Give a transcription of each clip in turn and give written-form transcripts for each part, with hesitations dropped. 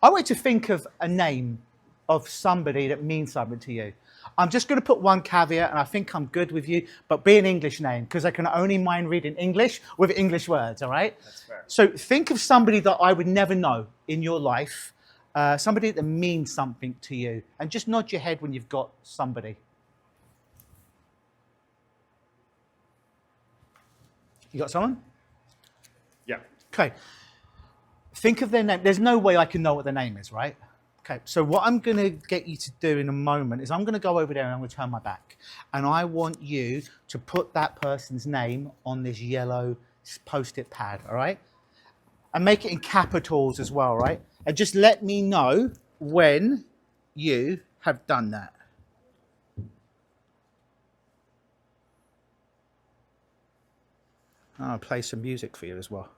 I want you to think of a name of somebody that means something to you. I'm just going to put one caveat, and I think I'm good with you, but be an English name, because I can only mind reading English with English words, all right? That's fair. So think of somebody that I would never know in your life, somebody that means something to you, and just nod your head when you've got somebody. You got someone? Yeah. Okay. Think of their name. There's no way I can know what their name is, right? Okay, so what I'm going to get you to do in a moment is I'm going to go over there and I'm going to turn my back. And I want you to put that person's name on this yellow Post-it pad, all right? And make it in capitals as well, right? And just let me know when you have done that. I'll play some music for you as well.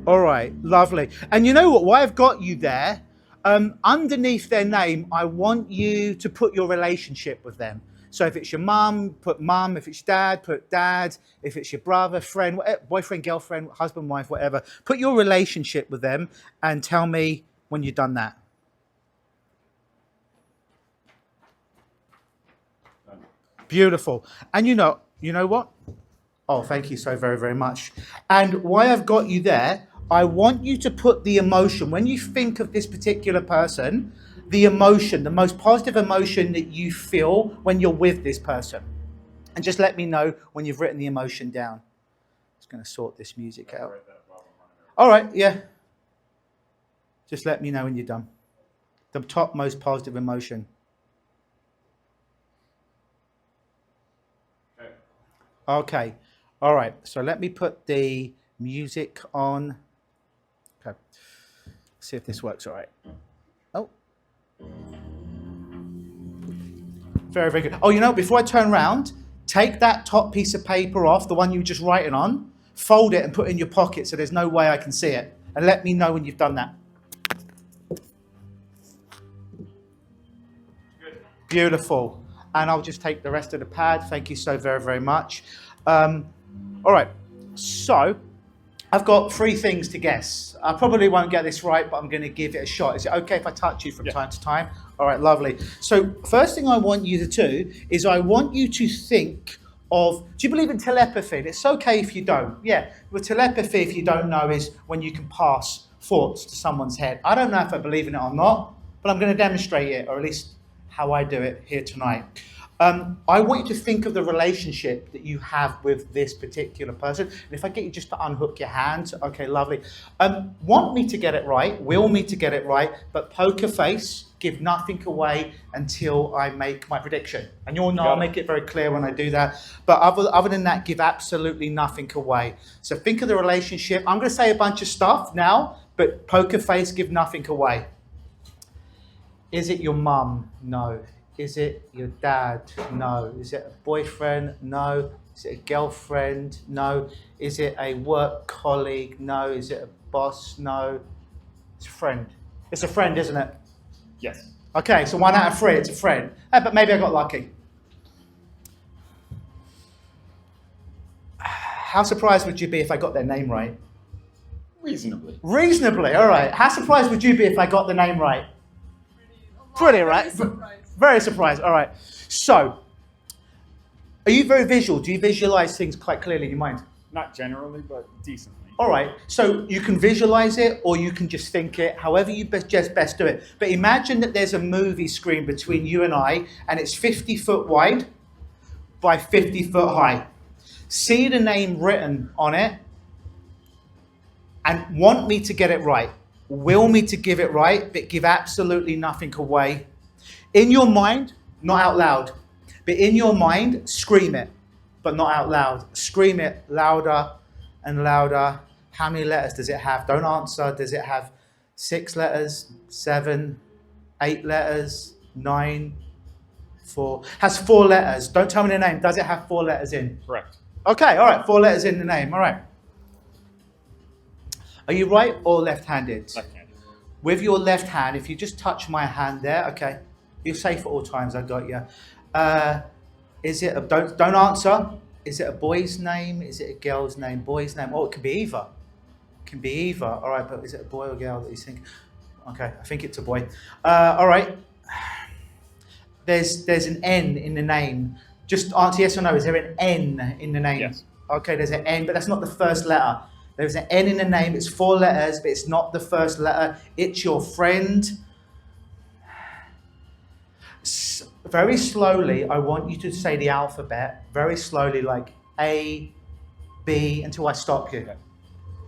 All right, lovely. And you know what? Why I've got you there, underneath their name, I want you to put your relationship with them. So if it's your mum, put mum. If it's dad, put dad. If it's your brother, friend, boyfriend, girlfriend, husband, wife, whatever, put your relationship with them and tell me when you've done that. Beautiful. And you know what? Oh, thank you so very, very much. And why I've got you there, I want you to put the emotion, when you think of this particular person, the emotion, the most positive emotion that you feel when you're with this person. And just let me know when you've written the emotion down. Just going to sort this music out. All right, yeah. Just let me know when you're done. The top most positive emotion. Okay. All right. So let me put the music on. Okay. See if this works all right. Oh. Very, very good. Oh, before I turn around, take that top piece of paper off, the one you were just writing on, fold it and put it in your pocket so there's no way I can see it. And let me know when you've done that. Good. Beautiful. And I'll just take the rest of the pad. Thank you so very, very much. All right. So I've got 3 things to guess. I probably won't get this right, but I'm going to give it a shot. Is it okay if I touch you from time to time? All right, lovely. So first thing I want you to do is I want you to think of, do you believe in telepathy? It's okay if you don't. Yeah, with telepathy, if you don't know, is when you can pass thoughts to someone's head. I don't know if I believe in it or not, but I'm going to demonstrate it, or at least how I do it here tonight. I want you to think of the relationship that you have with this particular person. And if I get you just to unhook your hand, okay, lovely. Want me to get it right, will me to get it right, but poker face, give nothing away until I make my prediction. And you'll know I'll make it very clear when I do that. But other than that, give absolutely nothing away. So think of the relationship. I'm going to say a bunch of stuff now, but poker face, give nothing away. Is it your mum? No. Is it your dad? No. Is it a boyfriend? No. Is it a girlfriend? No. Is it a work colleague? No. Is it a boss? No. It's a friend. It's a friend, isn't it? Yes. Okay, so 1 out of 3, it's a friend. But maybe I got lucky. How surprised would you be if I got their name right? Reasonably. Reasonably, all right. How surprised would you be if I got the name right? Pretty, right? Very surprised. All right. So, are you very visual? Do you visualize things quite clearly in your mind? Not generally, but decently. All right. So you can visualize it, or you can just think it. However you best do it. But imagine that there's a movie screen between you and I, and it's 50 foot wide by 50 foot high. See the name written on it, and want me to get it right. Will me to give it right, but give absolutely nothing away. In your mind, not out loud, but in your mind, scream it, but not out loud. Scream it louder and louder. How many letters does it have? Don't answer. Does it have 6 letters, 7, 8 letters, 9, 4? Has 4 letters. Don't tell me the name. Does it have 4 letters in? Correct. Okay, all right, 4 letters in the name. All right. Are you right or left-handed? Left-handed. With your left hand, if you just touch my hand there, okay. You're safe at all times, I got you. Is it, don't answer. Is it a boy's name? Is it a girl's name? Boy's name? Oh, it could be either. It can be either. All right, but is it a boy or girl that you think? Okay, I think it's a boy. All right. There's an N in the name. Just answer yes or no. Is there an N in the name? Yes. Okay, there's an N, but that's not the first letter. There's an N in the name. It's 4 letters, but it's not the first letter. It's your friend. Very slowly, I want you to say the alphabet. Very slowly, like A, B, until I stop you. Okay.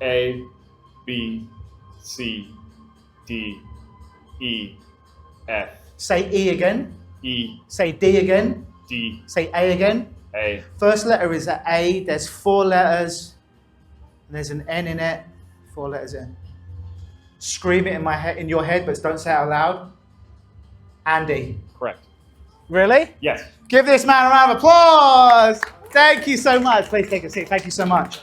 A, B, C, D, E, F. Say E again. E, Say D again. D, Say A again. A. First letter is an A. There's 4 letters. And there's an N in it. 4 letters in. Scream it in your head, but don't say it out loud. Andy. Correct. Really? Yes. Give this man a round of applause. Thank you so much. Please take a seat. Thank you so much.